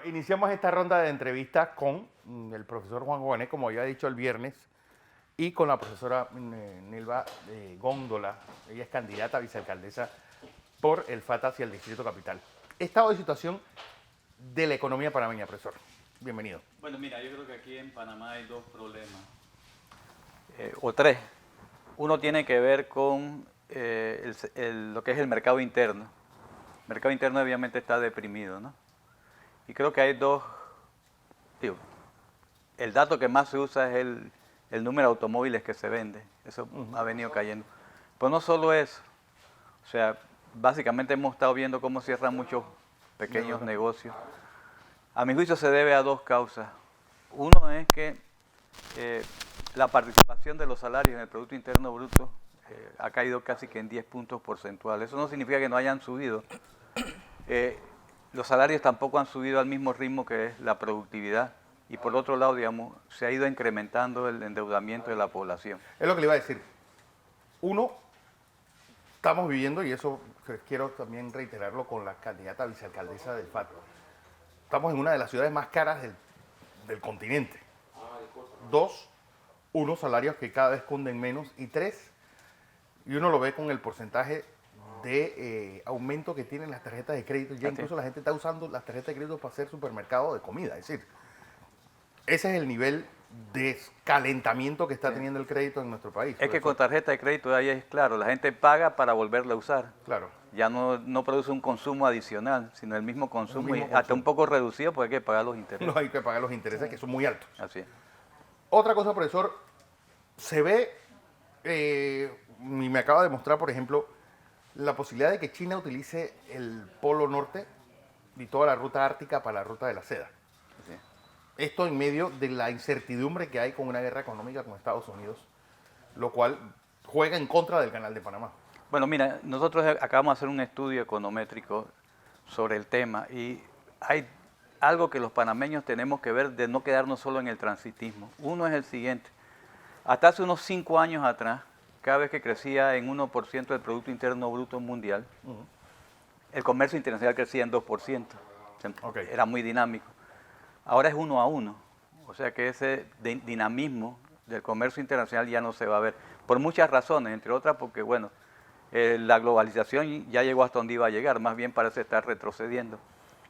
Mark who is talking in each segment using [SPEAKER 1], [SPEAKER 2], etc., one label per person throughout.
[SPEAKER 1] Bueno, iniciamos esta ronda de entrevistas con el profesor Juan Joanet, como había dicho el viernes, y con la profesora Nelva Góndola. Ella es candidata a vicealcaldesa por el FAT hacia el Distrito Capital. Estado de situación de la economía panameña, profesor. Bienvenido.
[SPEAKER 2] Bueno, mira, yo creo que aquí en Panamá hay dos problemas, o tres. Uno tiene que ver con lo que es el mercado interno. El mercado interno obviamente está deprimido, ¿no? Y creo que hay dos, digo, el dato que más se usa es el número de automóviles que se vende. Eso ha venido cayendo. Pero no solo eso, o sea, básicamente hemos estado viendo cómo cierran muchos pequeños negocios. A mi juicio se debe a dos causas. Uno es que la participación de los salarios en el Producto Interno Bruto ha caído casi que en 10 puntos porcentuales. Eso no significa que no hayan subido. Los salarios tampoco han subido al mismo ritmo que es la productividad. Y por otro lado, digamos, se ha ido incrementando el endeudamiento de la población.
[SPEAKER 1] Es lo que le iba a decir. Uno, estamos viviendo, y eso quiero también reiterarlo con la candidata a vicealcaldesa del FAT, estamos en una de las ciudades más caras del continente. Dos, unos salarios que cada vez cunden menos. Y tres, y uno lo ve con el porcentaje de aumento que tienen las tarjetas de crédito. Ya incluso la gente está usando las tarjetas de crédito para hacer supermercado de comida. Es decir, ese es el nivel de calentamiento que está teniendo el crédito en nuestro país.
[SPEAKER 2] Es que con tarjeta de crédito ahí es claro, la gente paga para volverla a usar.
[SPEAKER 1] Claro.
[SPEAKER 2] Ya no produce un consumo adicional, sino el mismo consumo, y hasta un poco reducido porque hay que pagar los intereses.
[SPEAKER 1] No hay que pagar los intereses, que son muy altos.
[SPEAKER 2] Así es.
[SPEAKER 1] Otra cosa, profesor, se ve, y me acaba de mostrar, por ejemplo, la posibilidad de que China utilice el Polo Norte y toda la ruta ártica para la ruta de la seda.
[SPEAKER 2] Así es.
[SPEAKER 1] Esto en medio de la incertidumbre que hay con una guerra económica con Estados Unidos, lo cual juega en contra del Canal de Panamá.
[SPEAKER 2] Bueno, mira, nosotros acabamos de hacer un estudio econométrico sobre el tema y hay algo que los panameños tenemos que ver de no quedarnos solo en el transitismo. Uno es el siguiente. Hasta hace unos 5 años atrás, cada vez que crecía en 1% del Producto Interno Bruto Mundial, el comercio internacional crecía en 2%. Era muy dinámico. Ahora es 1 a 1. O sea que ese dinamismo del comercio internacional ya no se va a ver. Por muchas razones, entre otras porque, bueno, la globalización ya llegó hasta donde iba a llegar, más bien parece estar retrocediendo.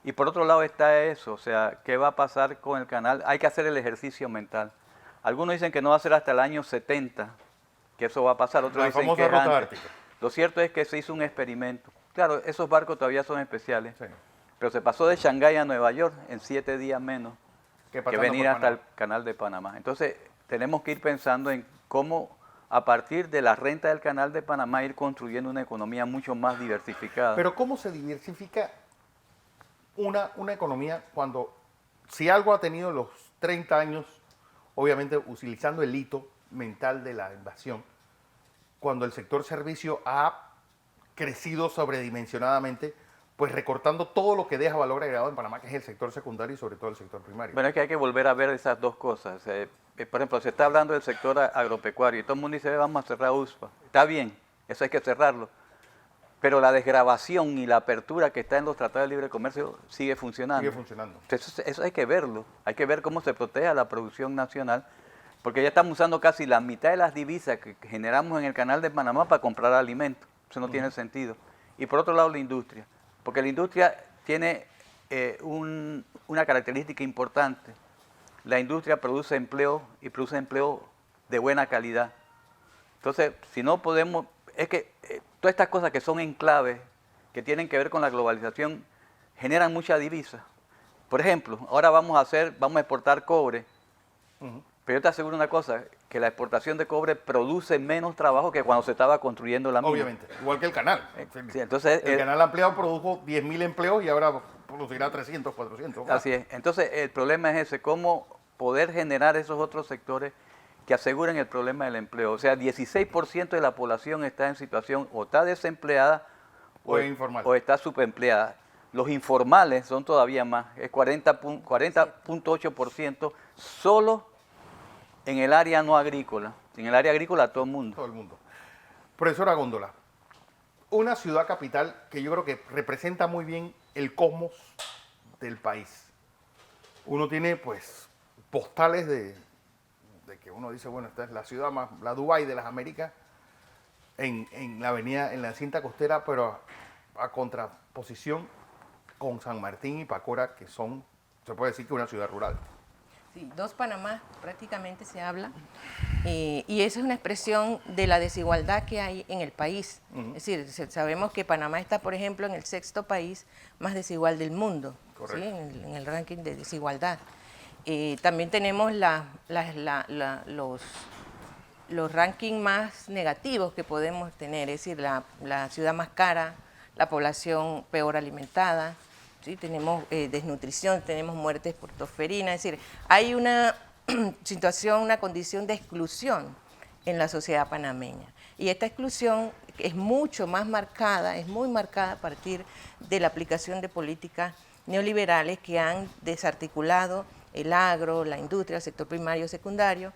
[SPEAKER 2] Y por otro lado está eso, o sea, ¿qué va a pasar con el canal? Hay que hacer el ejercicio mental. Algunos dicen que no va a ser hasta el año 70 que eso va a pasar, otros dicen que
[SPEAKER 1] ruta
[SPEAKER 2] antes.
[SPEAKER 1] ártica.
[SPEAKER 2] Lo cierto es que se hizo un experimento. Claro, esos barcos todavía son especiales, sí, pero se pasó de Shanghái a Nueva York en 7 días menos que venir hasta el canal de Panamá. Entonces, tenemos que ir pensando en cómo, a partir de la renta del canal de Panamá, ir construyendo una economía mucho más diversificada.
[SPEAKER 1] Pero ¿cómo se diversifica una economía cuando, si algo ha tenido los 30 años, obviamente utilizando el hito mental de la invasión, cuando el sector servicio ha crecido sobredimensionadamente, pues recortando todo lo que deja valor agregado en Panamá, que es el sector secundario y sobre todo el sector primario?
[SPEAKER 2] Bueno, es que hay que volver a ver esas dos cosas. Por ejemplo, se está hablando del sector agropecuario y todo el mundo dice, vamos a cerrar USPA. Está bien, eso hay que cerrarlo. Pero la desgravación y la apertura que está en los tratados de libre comercio sigue funcionando.
[SPEAKER 1] Sigue funcionando.
[SPEAKER 2] Entonces, eso hay que verlo. Hay que ver cómo se protege a la producción nacional, porque ya estamos usando casi la mitad de las divisas que generamos en el canal de Panamá para comprar alimentos. Eso no tiene sentido. Y por otro lado, la industria. Porque la industria tiene una característica importante. La industria produce empleo y produce empleo de buena calidad. Entonces, si no podemos, es que todas estas cosas que son enclaves, que tienen que ver con la globalización, generan mucha divisa. Por ejemplo, ahora vamos a exportar cobre, pero yo te aseguro una cosa, que la exportación de cobre produce menos trabajo que cuando se estaba construyendo la mina.
[SPEAKER 1] Obviamente, igual que el canal.
[SPEAKER 2] Sí, entonces,
[SPEAKER 1] el canal ampliado produjo 10.000 empleos y ahora producirá 300, 400.
[SPEAKER 2] Así es. Entonces, el problema es ese, cómo poder generar esos otros sectores que aseguren el problema del empleo. O sea, 16% de la población está en situación o está desempleada
[SPEAKER 1] o informal,
[SPEAKER 2] o está subempleada. Los informales son todavía más, es 40.8% solo en el área no agrícola. En el área agrícola todo el mundo.
[SPEAKER 1] Todo el mundo. Profesora Góndola, una ciudad capital que yo creo que representa muy bien el cosmos del país. uno tiene pues postales de que uno dice, bueno, esta es la ciudad más, la Dubái de las Américas, en la avenida, en la cinta costera, pero a contraposición con San Martín y Pacora, que son, se puede decir que una ciudad rural.
[SPEAKER 3] Sí, dos Panamá prácticamente se habla, y esa es una expresión de la desigualdad que hay en el país. Es decir, sabemos que Panamá está, por ejemplo, en el 6º país más desigual del mundo, ¿sí? En el ranking de desigualdad. También tenemos los rankings más negativos que podemos tener, es decir, la ciudad más cara, la población peor alimentada, ¿sí? Tenemos desnutrición, tenemos muertes por tosferina, es decir, hay una situación, una condición de exclusión en la sociedad panameña. Y esta exclusión es mucho más marcada, es muy marcada a partir de la aplicación de políticas neoliberales que han desarticulado el agro, la industria, el sector primario, secundario,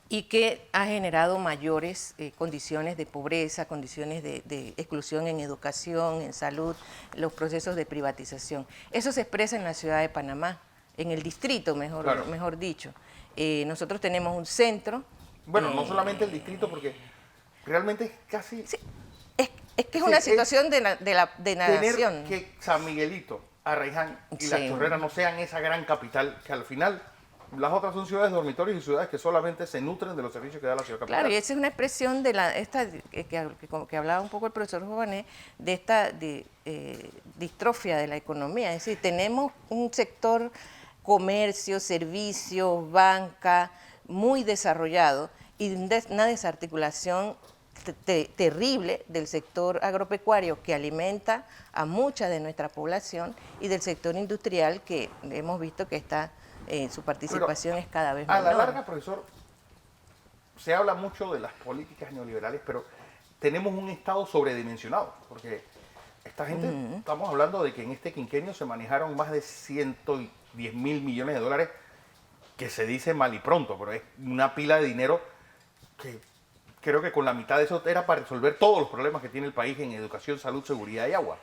[SPEAKER 3] y que ha generado mayores condiciones de pobreza, condiciones de exclusión en educación, en salud, los procesos de privatización. Eso se expresa en la ciudad de Panamá, en el distrito, mejor dicho. Nosotros tenemos un centro.
[SPEAKER 1] Bueno, no solamente el distrito, porque realmente es casi...
[SPEAKER 3] Sí, es que es una situación de
[SPEAKER 1] Tener
[SPEAKER 3] nación.
[SPEAKER 1] que San Miguelito, Arraiján y La Chorrera no sean esa gran capital, que al final las otras son ciudades dormitorios y ciudades que solamente se nutren de los servicios que da la ciudad capital.
[SPEAKER 3] Claro, y esa es una expresión de que hablaba un poco el profesor Jované, de esta distrofia de la economía. Es decir, tenemos un sector comercio, servicios, banca, muy desarrollado, y una desarticulación terrible del sector agropecuario que alimenta a mucha de nuestra población, y del sector industrial que hemos visto que está, su participación es cada vez menor.
[SPEAKER 1] A la larga, profesor, se habla mucho de las políticas neoliberales, pero tenemos un Estado sobredimensionado, porque esta gente, estamos hablando de que en este quinquenio se manejaron más de 110 mil millones de dólares, que se dice mal y pronto, pero es una pila de dinero que creo que con la mitad de eso era para resolver todos los problemas que tiene el país en educación, salud, seguridad y agua.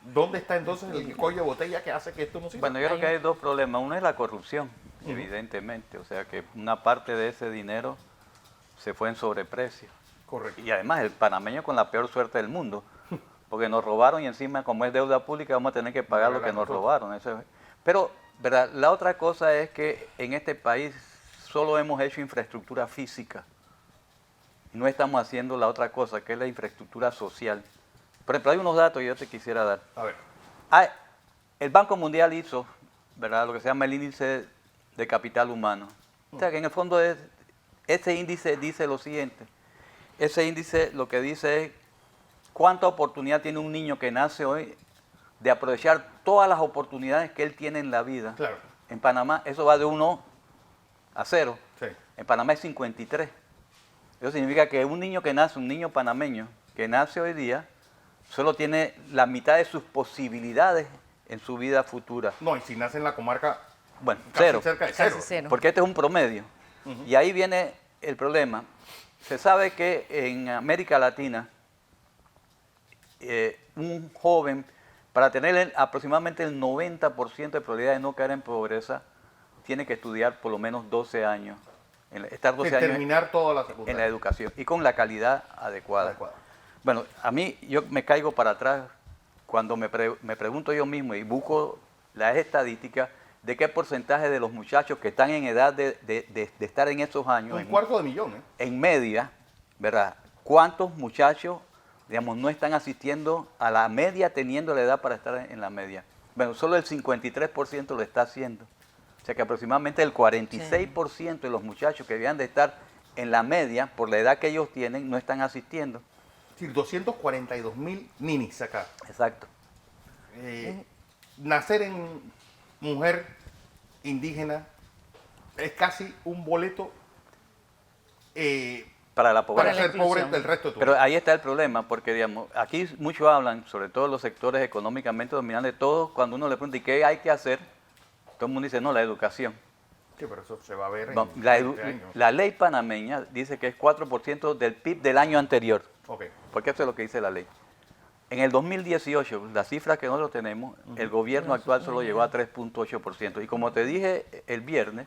[SPEAKER 1] ¿Dónde está entonces el cuello de botella que hace que esto no sirva?
[SPEAKER 2] Bueno, yo creo que hay dos problemas. Uno es la corrupción, evidentemente. O sea, que una parte de ese dinero se fue en sobreprecio.
[SPEAKER 1] Correcto.
[SPEAKER 2] Y además el panameño con la peor suerte del mundo, porque nos robaron y encima, como es deuda pública, vamos a tener que pagar lo que nos robaron. Pero, ¿verdad? La otra cosa es que en este país solo hemos hecho infraestructura física. No estamos haciendo la otra cosa, que es la infraestructura social. Por ejemplo, hay unos datos que yo te quisiera dar.
[SPEAKER 1] A ver.
[SPEAKER 2] El Banco Mundial hizo, ¿verdad?, lo que se llama el índice de capital humano. O sea, que en el fondo ese índice dice lo siguiente. Ese índice lo que dice es cuánta oportunidad tiene un niño que nace hoy de aprovechar todas las oportunidades que él tiene en la vida.
[SPEAKER 1] Claro.
[SPEAKER 2] En Panamá eso va de 1 a 0.
[SPEAKER 1] Sí.
[SPEAKER 2] En Panamá es 53. Eso significa que un niño que nace, un niño panameño, que nace hoy día, solo tiene la mitad de sus posibilidades en su vida futura.
[SPEAKER 1] No, y si nace en la comarca,
[SPEAKER 2] bueno,
[SPEAKER 1] casi
[SPEAKER 2] cero.
[SPEAKER 1] cerca de
[SPEAKER 3] Casi
[SPEAKER 1] cero.
[SPEAKER 3] cero.
[SPEAKER 2] Porque este es un promedio. Y ahí viene el problema. Se sabe que en América Latina, un joven, para tener aproximadamente el 90% de probabilidad de no caer en pobreza, tiene que estudiar por lo menos 12 años. Estar 12 años
[SPEAKER 1] terminar toda la secundaria.
[SPEAKER 2] en la educación y con la calidad adecuada. Bueno, a mí yo me caigo para atrás cuando me pregunto yo mismo y busco las estadísticas de qué porcentaje de los muchachos que están en edad de estar en esos años,
[SPEAKER 1] $250,000, ¿eh?
[SPEAKER 2] en media, ¿verdad? ¿Cuántos muchachos, digamos, no están asistiendo a la media teniendo la edad para estar en la media? Bueno, solo el 53% lo está haciendo. O sea que aproximadamente el 46% de los muchachos que debían de estar en la media, por la edad que ellos tienen, no están asistiendo.
[SPEAKER 1] Es decir, 242,000 ninis acá.
[SPEAKER 2] Exacto.
[SPEAKER 1] Nacer en mujer indígena es casi un boleto
[SPEAKER 2] Para la pobreza.
[SPEAKER 1] para ser pobre del resto de tu vida.
[SPEAKER 2] Pero ahí está el problema, porque digamos, aquí muchos hablan, sobre todo los sectores económicamente dominantes, todos, cuando uno le pregunta, ¿y qué hay que hacer? Todo el mundo dice, no, la educación.
[SPEAKER 1] Sí, pero eso se va a ver en
[SPEAKER 2] No,
[SPEAKER 1] 20 años.
[SPEAKER 2] la ley panameña dice que es 4% del PIB del año anterior,
[SPEAKER 1] Ok.
[SPEAKER 2] porque eso es lo que dice la ley. En el 2018, la cifra que nosotros tenemos, el gobierno actual solo llegó a 3.8%. Y como te dije el viernes,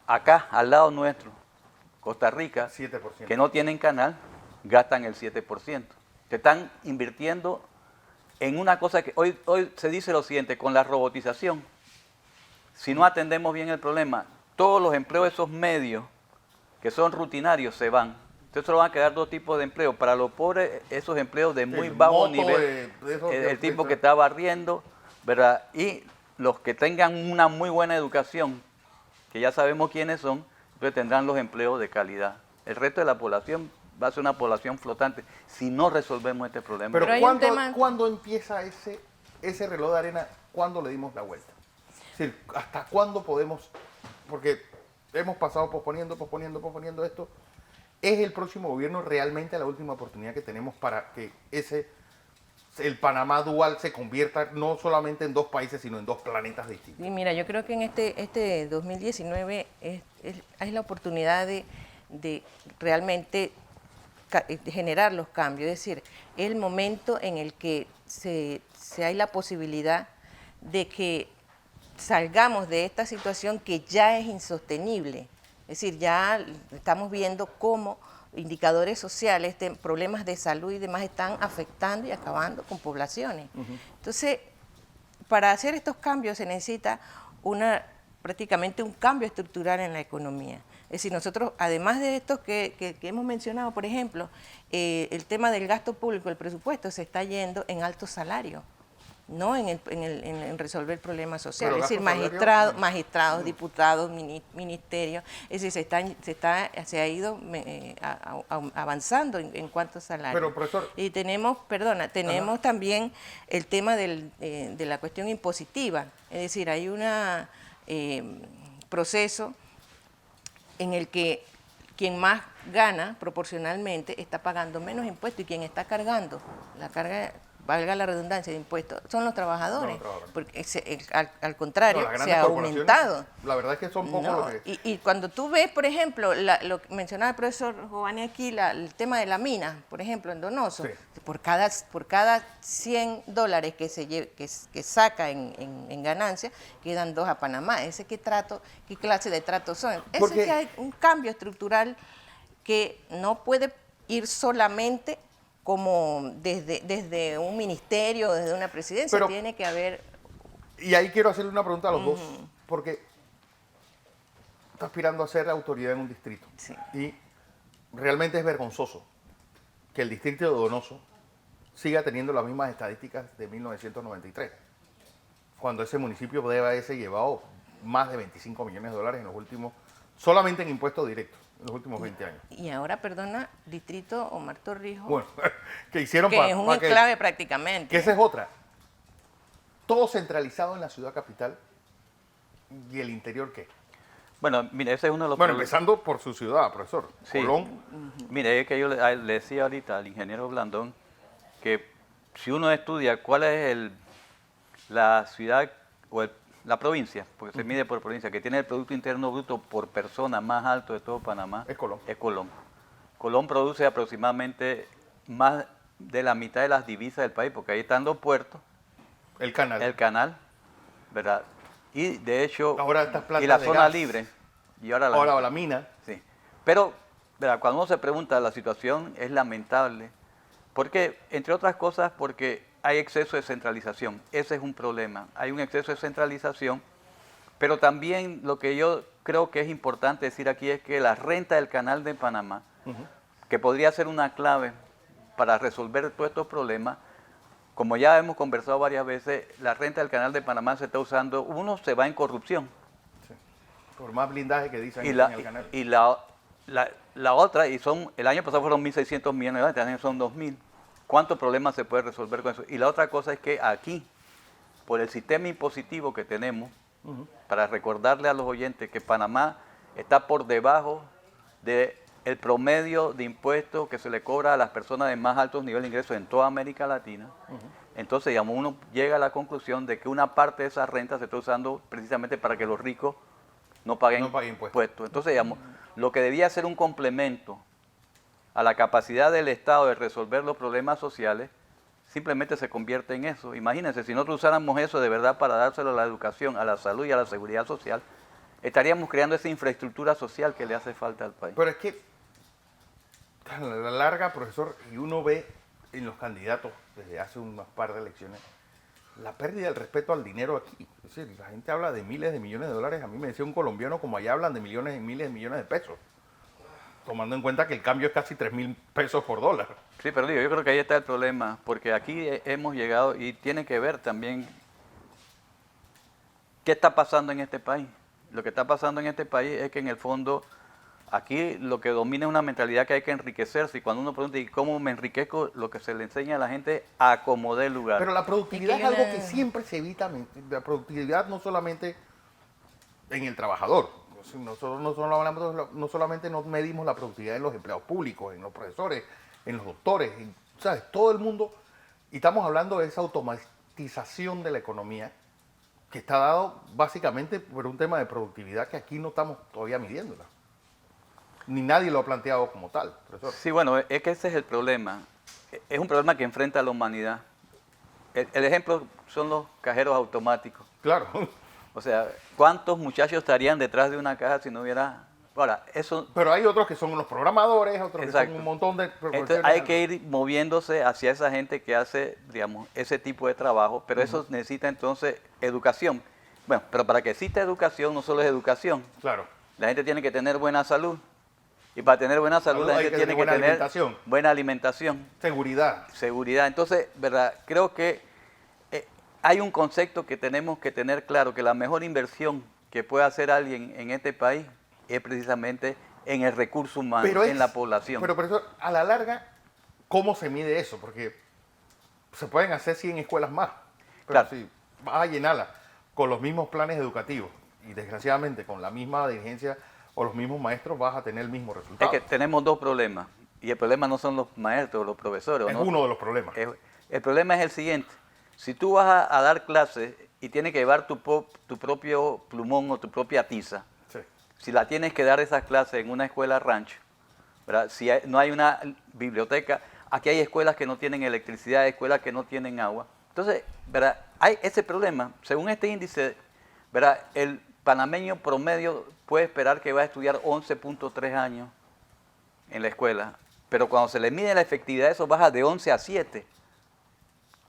[SPEAKER 2] acá, al lado nuestro, Costa Rica,
[SPEAKER 1] 7%.
[SPEAKER 2] que no tienen canal, gastan el 7%. Te están invirtiendo en una cosa que hoy se dice lo siguiente, con la robotización, si no atendemos bien el problema, todos los empleos de esos medios que son rutinarios se van. Entonces solo van a quedar dos tipos de empleos. Para los pobres, esos empleos de muy bajo nivel, el tipo que está barriendo, ¿verdad? Y los que tengan una muy buena educación, que ya sabemos quiénes son, entonces tendrán los empleos de calidad. El resto de la población va a ser una población flotante si no resolvemos este problema.
[SPEAKER 1] Pero
[SPEAKER 3] hay un tema-
[SPEAKER 1] ¿cuándo empieza ese reloj de arena? ¿Cuándo le dimos la vuelta? Es decir, ¿hasta cuándo podemos? Porque hemos pasado posponiendo esto. ¿Es el próximo gobierno realmente la última oportunidad que tenemos para que el Panamá dual se convierta no solamente en dos países, sino en dos planetas distintos?
[SPEAKER 3] Y mira, yo creo que en este 2019 es la oportunidad de realmente generar los cambios. Es decir, es el momento en el que se hay la posibilidad de que salgamos de esta situación que ya es insostenible. Es decir, ya estamos viendo cómo indicadores sociales, problemas de salud y demás están afectando y acabando con poblaciones. Entonces, para hacer estos cambios se necesita prácticamente un cambio estructural en la economía. Es decir, nosotros, además de estos que hemos mencionado, por ejemplo, el tema del gasto público, el presupuesto se está yendo en altos salarios, no en resolver problemas sociales. Es decir, magistrados, diputados, ministerios, es decir, se ha ido avanzando en cuanto a salarios.
[SPEAKER 1] Pero, profesor.
[SPEAKER 3] Y tenemos también el tema de la cuestión impositiva, es decir, hay un proceso en el que quien más gana proporcionalmente está pagando menos impuestos y quien está cargando la carga, valga la redundancia, de impuestos, son los trabajadores. Porque al contrario, se ha aumentado.
[SPEAKER 1] La verdad es que son pocos lo que...
[SPEAKER 3] Y cuando tú ves, por ejemplo, lo que mencionaba el profesor Giovanni aquí, el tema de la mina, por ejemplo, en Donoso, sí. por cada $100 que saca en ganancia, quedan 2 a Panamá. ¿Qué clase de tratos son? Es que hay un cambio estructural que no puede ir solamente como desde un ministerio, desde una presidencia, pero tiene que haber...
[SPEAKER 1] Y ahí quiero hacerle una pregunta a los dos, porque está aspirando a ser autoridad en un distrito.
[SPEAKER 3] Sí.
[SPEAKER 1] Y realmente es vergonzoso que el distrito de Donoso siga teniendo las mismas estadísticas de 1993, cuando ese municipio debe haberse llevado más de $25 millones en los últimos, solamente en impuestos directos, en los últimos 20 años.
[SPEAKER 3] Y ahora, perdona, distrito Omar Torrijos.
[SPEAKER 1] Bueno, que hicieron
[SPEAKER 3] que es un enclave prácticamente.
[SPEAKER 1] Que esa es otra. Todo centralizado en la ciudad capital. ¿Y el interior qué?
[SPEAKER 2] Bueno, mire, ese es uno de los
[SPEAKER 1] Bueno, empezando por su ciudad, profesor.
[SPEAKER 2] Sí.
[SPEAKER 1] Colón.
[SPEAKER 2] Mire, es que yo le decía ahorita al ingeniero Blandón que si uno estudia cuál es la ciudad o la provincia, porque se mide por provincia, que tiene el Producto Interno Bruto por persona más alto de todo Panamá,
[SPEAKER 1] es Colón.
[SPEAKER 2] Es Colón. Colón produce aproximadamente más de la mitad de las divisas del país, porque ahí están los puertos.
[SPEAKER 1] El canal,
[SPEAKER 2] ¿verdad? Y de hecho,
[SPEAKER 1] ahora estas plantas
[SPEAKER 2] y la
[SPEAKER 1] de
[SPEAKER 2] zona
[SPEAKER 1] gas.
[SPEAKER 2] libre. Y
[SPEAKER 1] ahora la mina.
[SPEAKER 2] Sí. Pero, ¿verdad? Cuando uno se pregunta, la situación es lamentable. Porque, entre otras cosas, porque hay exceso de centralización. Ese es un problema. Hay un exceso de centralización. Pero también lo que yo creo que es importante decir aquí es que la renta del Canal de Panamá, que podría ser una clave para resolver todos estos problemas, como ya hemos conversado varias veces, la renta del Canal de Panamá se está usando, uno se va en corrupción.
[SPEAKER 1] Sí. Por más blindaje que dicen en el canal.
[SPEAKER 2] Y la otra, el año pasado fueron 1.600 millones de dólares, este año son 2.000. ¿Cuántos problemas se puede resolver con eso? Y la otra cosa es que aquí, por el sistema impositivo que tenemos, para recordarle a los oyentes que Panamá está por debajo del promedio de impuestos que se le cobra a las personas de más altos niveles de ingresos en toda América Latina. Entonces, digamos, uno llega a la conclusión de que una parte de esa renta se está usando precisamente para que los ricos no paguen impuestos. Entonces, digamos, lo que debía ser un complemento a la capacidad del Estado de resolver los problemas sociales, simplemente se convierte en eso. Imagínense, si nosotros usáramos eso de verdad para dárselo a la educación, a la salud y a la seguridad social, estaríamos creando esa infraestructura social que le hace falta al país.
[SPEAKER 1] Pero es que, a la larga, profesor, y uno ve en los candidatos desde hace unas par de elecciones, la pérdida del respeto al dinero aquí. Es decir, la gente habla de miles de millones de dólares. A mí me decía un colombiano como allá hablan de millones y miles de millones de pesos. Tomando en cuenta que el cambio es casi 3.000 pesos por dólar.
[SPEAKER 2] Sí, pero digo, yo creo que ahí está el problema, porque aquí hemos llegado y tiene que ver también qué está pasando en este país. Lo que está pasando en este país es que en el fondo aquí lo que domina es una mentalidad que hay que enriquecerse, y cuando uno pregunta ¿y cómo me enriquezco? Lo que se le enseña a la gente es a acomodar el lugar.
[SPEAKER 1] Pero la productividad
[SPEAKER 3] Es
[SPEAKER 1] es
[SPEAKER 3] que
[SPEAKER 1] algo que siempre se evita. La productividad no solamente en el trabajador. Nosotros no solamente nos medimos la productividad en los empleados públicos, en los profesores, en los doctores, ¿sabes? Todo el mundo. Y estamos hablando de esa automatización de la economía que está dado básicamente por un tema de productividad que aquí no estamos todavía midiéndola. Ni nadie lo ha planteado como tal, profesor.
[SPEAKER 2] Sí, bueno, es que ese es el problema. Es un problema que enfrenta a la humanidad. El ejemplo son los cajeros automáticos.
[SPEAKER 1] Claro.
[SPEAKER 2] O sea, ¿cuántos muchachos estarían detrás de una caja si no hubiera...? Ahora, eso...
[SPEAKER 1] Pero hay otros que son los programadores, otros
[SPEAKER 2] Exacto.
[SPEAKER 1] que son un montón de
[SPEAKER 2] Entonces
[SPEAKER 1] profesiones.
[SPEAKER 2] hay que ir moviéndose hacia esa gente que hace, digamos, ese tipo de trabajo, pero eso necesita entonces educación. Bueno, pero para que exista educación no solo es educación.
[SPEAKER 1] Claro.
[SPEAKER 2] La gente tiene que tener buena salud. Y para tener buena salud la
[SPEAKER 1] Hay
[SPEAKER 2] gente
[SPEAKER 1] que
[SPEAKER 2] tiene
[SPEAKER 1] tener
[SPEAKER 2] que
[SPEAKER 1] buena
[SPEAKER 2] tener
[SPEAKER 1] alimentación.
[SPEAKER 2] buena alimentación,
[SPEAKER 1] Seguridad.
[SPEAKER 2] seguridad. Entonces, ¿verdad? Creo que hay un concepto que tenemos que tener claro, que la mejor inversión que puede hacer alguien en este país es precisamente en el recurso humano, en la población.
[SPEAKER 1] Pero, profesor, a la larga, ¿cómo se mide eso? Porque se pueden hacer 100 escuelas más. Pero
[SPEAKER 2] Claro.
[SPEAKER 1] si vas a llenarlas con los mismos planes educativos y desgraciadamente con la misma dirigencia o los mismos maestros, vas a tener el mismo
[SPEAKER 2] Es
[SPEAKER 1] resultado.
[SPEAKER 2] que tenemos dos problemas, y el problema no son los maestros, los profesores.
[SPEAKER 1] Es
[SPEAKER 2] ¿no?
[SPEAKER 1] uno de los problemas.
[SPEAKER 2] El problema es el siguiente: si tú vas a dar clases y tienes que llevar tu propio plumón o tu propia tiza,
[SPEAKER 1] Sí.
[SPEAKER 2] si la tienes que dar esas clases en una escuela rancho, ¿verdad? Si no hay una biblioteca, aquí hay escuelas que no tienen electricidad, escuelas que no tienen agua. Entonces, ¿verdad? Hay ese problema. Según este índice, ¿verdad? El panameño promedio puede esperar que va a estudiar 11.3 años en la escuela, pero cuando se le mide la efectividad, eso baja de 11 a 7.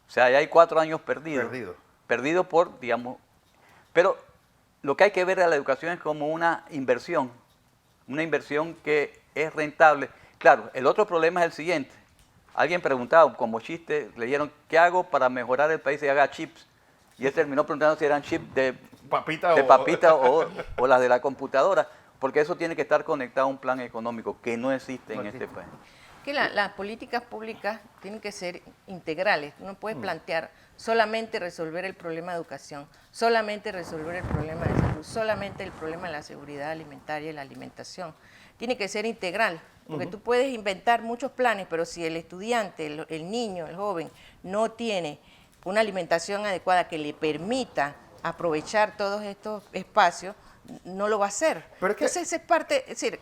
[SPEAKER 2] O sea, ya hay 4 años perdidos. Perdidos por, digamos... Pero lo que hay que ver a la educación es como una inversión que es rentable. Claro, el otro problema es el siguiente. Alguien preguntaba, como chiste, le dijeron, ¿qué hago para mejorar el país si haga chips? Y él terminó preguntando si eran chips de papita o las de la computadora, porque eso tiene que estar conectado a un plan económico que no existe en este país.
[SPEAKER 3] Que las políticas públicas tienen que ser integrales. No puedes plantear solamente resolver el problema de educación, solamente resolver el problema de salud, solamente el problema de la seguridad alimentaria y la alimentación. Tiene que ser integral, porque tú puedes inventar muchos planes, pero si el estudiante, el niño, el joven, no tiene una alimentación adecuada que le permita aprovechar todos estos espacios, no lo va a hacer.
[SPEAKER 1] Pero es que...
[SPEAKER 3] Entonces, esa es parte, es decir,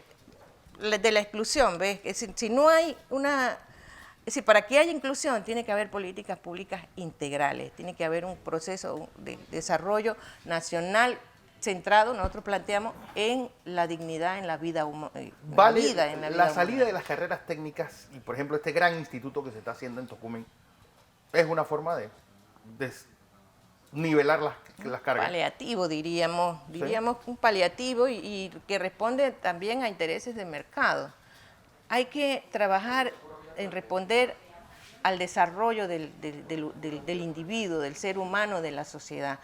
[SPEAKER 3] de la exclusión, ¿ves? Es decir, si no hay una... Es decir, para que haya inclusión tiene que haber políticas públicas integrales, tiene que haber un proceso de desarrollo nacional centrado, nosotros planteamos, en la dignidad, en la vida humana.
[SPEAKER 1] La salida de las carreras técnicas y, por ejemplo, este gran instituto que se está haciendo en Tocumen es una forma de nivelar las cargas.
[SPEAKER 3] Paliativo, diríamos un paliativo y que responde también a intereses de mercado. Hay que trabajar en responder al desarrollo del individuo, del ser humano, de la sociedad.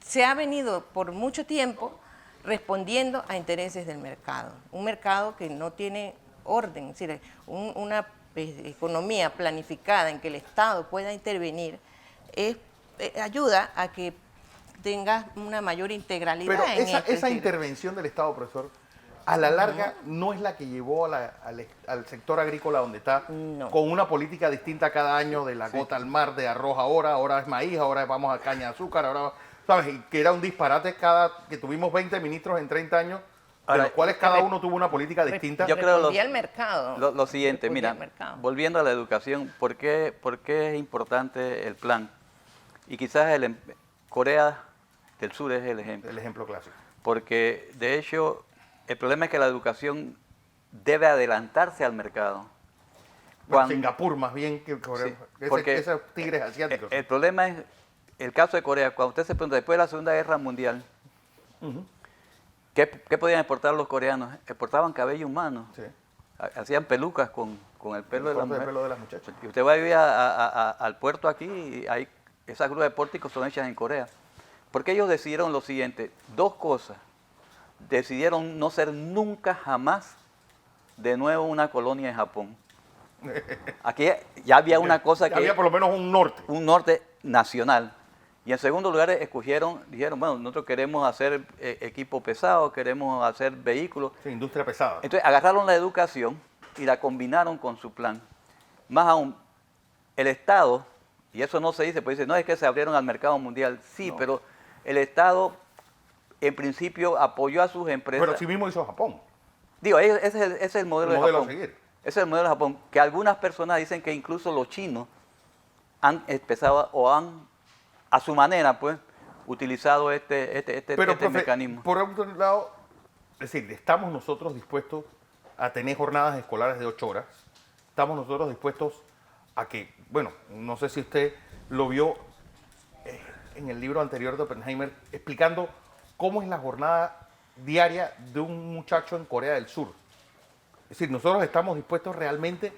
[SPEAKER 3] Se ha venido por mucho tiempo respondiendo a intereses del mercado, un mercado que no tiene orden, es decir, una economía planificada en que el Estado pueda intervenir ayuda a que tenga una mayor integralidad.
[SPEAKER 1] Pero esa intervención del Estado, profesor, a la larga no es la que llevó al sector agrícola donde está, con una política distinta cada año, de la gota al mar, de arroz ahora es maíz, ahora vamos a caña de azúcar, ahora, ¿sabes? Y que era un disparate que tuvimos 20 ministros en 30 años de
[SPEAKER 2] Ahora,
[SPEAKER 1] los cuales cada uno tuvo una política distinta.
[SPEAKER 2] yo creo
[SPEAKER 3] Respondía al mercado.
[SPEAKER 2] Lo siguiente,
[SPEAKER 3] Respondía
[SPEAKER 2] mira,
[SPEAKER 3] al mercado.
[SPEAKER 2] volviendo a la educación, ¿por qué es importante el plan? Y quizás Corea del Sur es el ejemplo.
[SPEAKER 1] El ejemplo clásico.
[SPEAKER 2] Porque, de hecho, el problema es que la educación debe adelantarse al mercado.
[SPEAKER 1] Bueno, Singapur más bien que Corea.
[SPEAKER 2] Sí, porque
[SPEAKER 1] esos tigres asiáticos.
[SPEAKER 2] el problema es, el caso de Corea, cuando usted se pregunta, después de la Segunda Guerra Mundial,
[SPEAKER 1] Ujú,
[SPEAKER 2] ¿qué podían exportar los coreanos? Exportaban cabello humano,
[SPEAKER 1] sí.
[SPEAKER 2] hacían pelucas con el pelo de la
[SPEAKER 1] Corte
[SPEAKER 2] mujer.
[SPEAKER 1] pelo de las muchachas.
[SPEAKER 2] Y usted va a ir al puerto aquí y hay, esas grúas de pórticos son hechas en Corea. Porque ellos decidieron lo siguiente, dos cosas. Decidieron no ser nunca jamás de nuevo una colonia en Japón. Aquí ya había una cosa que...
[SPEAKER 1] Había por lo menos un norte.
[SPEAKER 2] un norte nacional. Y en segundo lugar dijeron, bueno, nosotros queremos hacer equipo pesado, queremos hacer vehículos.
[SPEAKER 1] Sí, industria pesada.
[SPEAKER 2] Entonces agarraron la educación y la combinaron con su plan. Más aún, el Estado, y eso no se dice, pues dice, no es que se abrieron al mercado mundial. Sí,
[SPEAKER 1] No.
[SPEAKER 2] pero el Estado en principio apoyó a sus empresas.
[SPEAKER 1] Pero sí mismo hizo Japón.
[SPEAKER 2] Digo, ese es el modelo
[SPEAKER 1] El
[SPEAKER 2] de
[SPEAKER 1] modelo a
[SPEAKER 2] Japón.
[SPEAKER 1] seguir.
[SPEAKER 2] Ese es el modelo de Japón, que algunas personas dicen que incluso los chinos han empezado o han, a su manera, pues, utilizado este
[SPEAKER 1] Profe,
[SPEAKER 2] mecanismo.
[SPEAKER 1] por otro lado, es decir, estamos nosotros dispuestos a tener jornadas escolares de 8 horas. Estamos nosotros dispuestos a que, bueno, no sé si usted lo vio en el libro anterior de Oppenheimer, explicando cómo es la jornada diaria de un muchacho en Corea del Sur. Es decir, nosotros estamos dispuestos realmente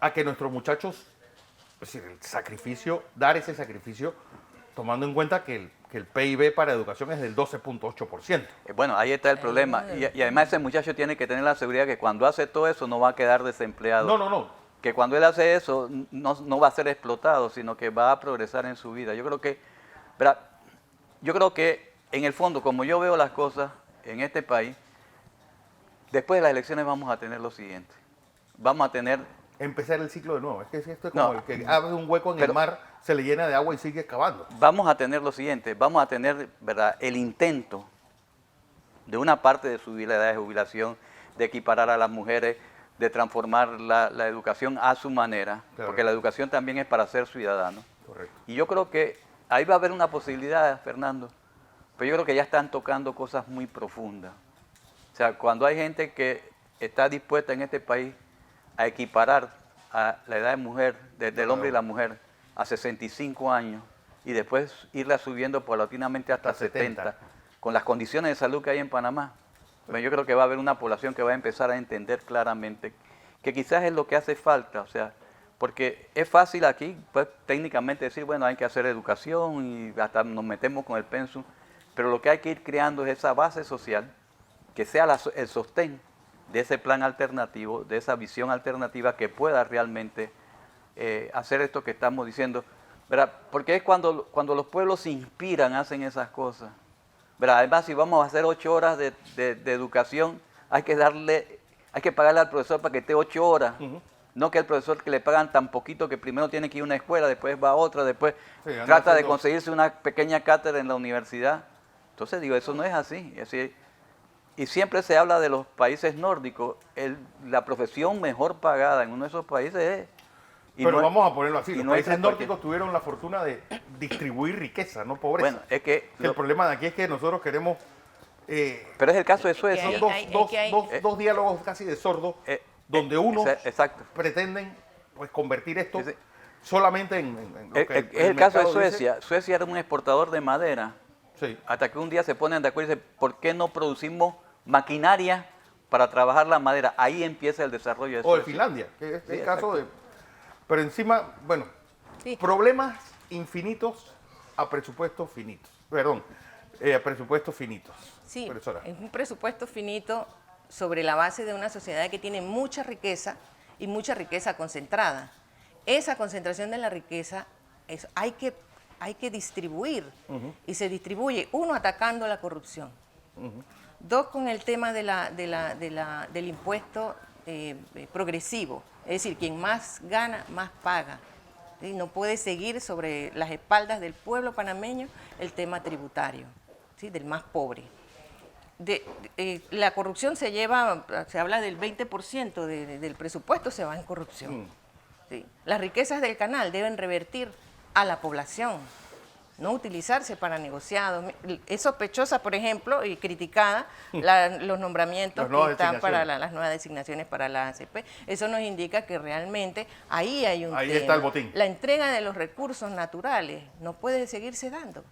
[SPEAKER 1] a que nuestros muchachos, es decir, el sacrificio, dar ese sacrificio, tomando en cuenta que el PIB para educación es del 12.8%.
[SPEAKER 2] Bueno, ahí está el problema. Y además ese muchacho tiene que tener la seguridad que cuando hace todo eso no va a quedar desempleado.
[SPEAKER 1] No.
[SPEAKER 2] Que cuando él hace eso no va a ser explotado, sino que va a progresar en su vida. Yo creo que en el fondo, como yo veo las cosas en este país, después de las elecciones vamos a tener lo siguiente. Vamos a tener...
[SPEAKER 1] Empezar el ciclo de nuevo. Es que esto es como
[SPEAKER 2] No,
[SPEAKER 1] el que abre un hueco en el mar, se le llena de agua y sigue excavando.
[SPEAKER 2] Vamos a tener lo siguiente, vamos a tener, ¿verdad?, el intento de una parte de su vida de jubilación, de equiparar a las mujeres, de transformar la educación a su manera,
[SPEAKER 1] Claro.
[SPEAKER 2] porque la educación también es para ser ciudadano.
[SPEAKER 1] Correcto.
[SPEAKER 2] Y yo creo que ahí va a haber una posibilidad, Fernando, pero yo creo que ya están tocando cosas muy profundas. O sea, cuando hay gente que está dispuesta en este país a equiparar a la edad de mujer, del hombre y la mujer, a 65 años, y después irla subiendo paulatinamente hasta 70, con las condiciones de salud que hay en Panamá, bueno, yo creo que va a haber una población que va a empezar a entender claramente que quizás es lo que hace falta, o sea, porque es fácil aquí, pues técnicamente decir, bueno, hay que hacer educación y hasta nos metemos con el pensum, pero lo que hay que ir creando es esa base social que sea el sostén de ese plan alternativo, de esa visión alternativa que pueda realmente hacer esto que estamos diciendo, ¿verdad? Porque es cuando los pueblos se inspiran, hacen esas cosas, ¿verdad? Además, si vamos a hacer 8 horas de educación, hay que pagarle al profesor para que esté 8 horas. No que el profesor que le pagan tan poquito que primero tiene que ir a una escuela, después va a otra, después trata de conseguirse una pequeña cátedra en la universidad. Entonces digo, eso no es así. Es decir, y siempre se habla de los países nórdicos, la profesión mejor pagada en uno de esos países es...
[SPEAKER 1] Pero vamos a ponerlo así, los países
[SPEAKER 2] es
[SPEAKER 1] nórdicos tuvieron la fortuna de distribuir riqueza, no pobreza.
[SPEAKER 2] Bueno, es que...
[SPEAKER 1] El problema de aquí es que nosotros queremos...
[SPEAKER 2] pero es el caso de Suecia.
[SPEAKER 1] Son dos diálogos casi de sordos, donde unos
[SPEAKER 2] exacto.
[SPEAKER 1] pretenden pues convertir esto solamente en lo que
[SPEAKER 2] es el caso de
[SPEAKER 1] mercado
[SPEAKER 2] Suecia.
[SPEAKER 1] dice.
[SPEAKER 2] Suecia era un exportador de madera.
[SPEAKER 1] Sí.
[SPEAKER 2] Hasta que un día se ponen de acuerdo y dicen, ¿por qué no producimos maquinaria para trabajar la madera? Ahí empieza el desarrollo de Suecia.
[SPEAKER 1] O de Finlandia, que es el caso de... Pero encima, bueno,
[SPEAKER 3] Sí.
[SPEAKER 1] problemas infinitos a presupuestos finitos. Perdón, a presupuestos finitos.
[SPEAKER 3] Sí,
[SPEAKER 1] Profesora.
[SPEAKER 3] es un presupuesto finito sobre la base de una sociedad que tiene mucha riqueza y mucha riqueza concentrada. Esa concentración de la riqueza hay que distribuir y se distribuye, uno, atacando la corrupción, dos, con el tema del impuesto progresivo, es decir, quien más gana, más paga. ¿Sí? No puede seguir sobre las espaldas del pueblo panameño el tema tributario, ¿sí? Del más pobre. la corrupción se habla del 20% del presupuesto se va en corrupción. Sí. Las riquezas del canal deben revertir a la población, no utilizarse para negociados. Es sospechosa, por ejemplo, y criticada los nombramientos que están para las nuevas designaciones para la ACP. Eso nos indica que realmente ahí hay un tema.
[SPEAKER 1] Ahí está el botín.
[SPEAKER 3] La entrega de los recursos naturales no puede seguirse dando.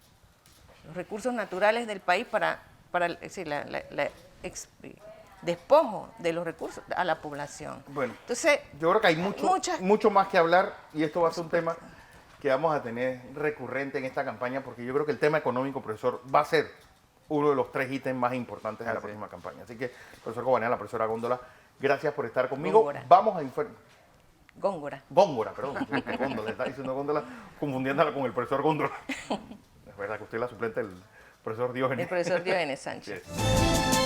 [SPEAKER 3] Los recursos naturales del país para despojo de los recursos a la población.
[SPEAKER 1] Bueno,
[SPEAKER 3] entonces,
[SPEAKER 1] yo creo que hay mucho más que hablar y esto va a ser un tema que vamos a tener recurrente en esta campaña porque yo creo que el tema económico, profesor, va a ser uno de los 3 ítems más importantes de la próxima campaña. Así que, profesor Cobanela, la profesora Góndola, gracias por estar conmigo.
[SPEAKER 3] Góngora.
[SPEAKER 1] Vamos a Góngora, perdón. Góndola, está diciendo Góndola, confundiéndola con el profesor Góndola. Es verdad que usted es la suplente del profesor Diógenes.
[SPEAKER 3] El profesor Diógenes Sánchez.
[SPEAKER 1] Sí.